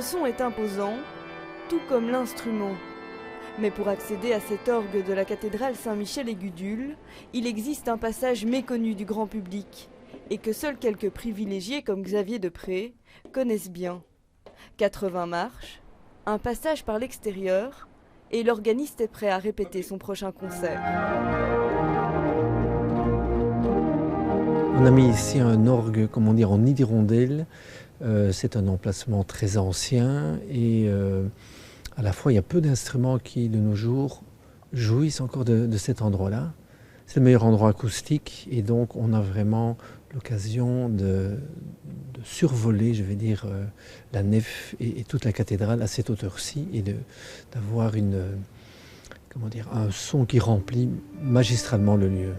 son est imposant, tout comme l'instrument. Mais pour accéder à cet orgue de la cathédrale Saint-Michel-et-Gudule, il existe un passage méconnu du grand public, et que seuls quelques privilégiés comme Xavier Depré connaissent bien. 80 marches, un passage par l'extérieur, et l'organiste est prêt à répéter son prochain concert. On a mis ici un orgue, comment dire, en nid d'hirondelle. C'est un emplacement très ancien et à la fois il y a peu d'instruments qui de nos jours jouissent encore de cet endroit-là. C'est le meilleur endroit acoustique et donc on a vraiment l'occasion de survoler, je vais dire, la nef et toute la cathédrale à cette hauteur-ci et d'avoir un son qui remplit magistralement le lieu.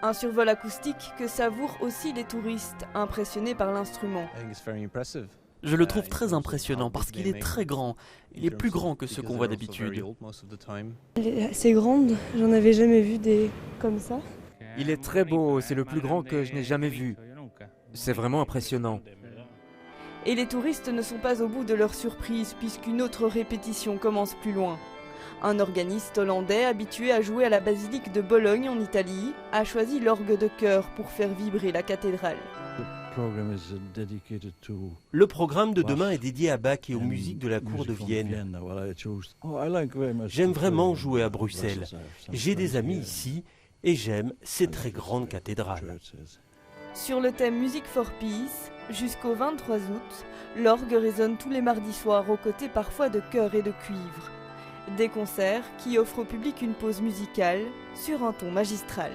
Un survol acoustique que savourent aussi les touristes, impressionnés par l'instrument. Je le trouve très impressionnant parce qu'il est très grand. Il est plus grand que ce qu'on voit d'habitude. Elle est assez grande, j'en avais jamais vu des comme ça. Il est très beau, c'est le plus grand que je n'ai jamais vu. C'est vraiment impressionnant. Et les touristes ne sont pas au bout de leur surprise puisqu'une autre répétition commence plus loin. Un organiste hollandais habitué à jouer à la basilique de Bologne en Italie a choisi l'orgue de chœur pour faire vibrer la cathédrale. Le programme de demain est dédié à Bach et aux musiques de la cour de Vienne. J'aime vraiment jouer à Bruxelles. J'ai des amis ici et j'aime ces très grandes cathédrales. Sur le thème Music for Peace, jusqu'au 23 août, l'orgue résonne tous les mardis soirs aux côtés parfois de chœurs et de cuivres. Des concerts qui offrent au public une pause musicale sur un ton magistral.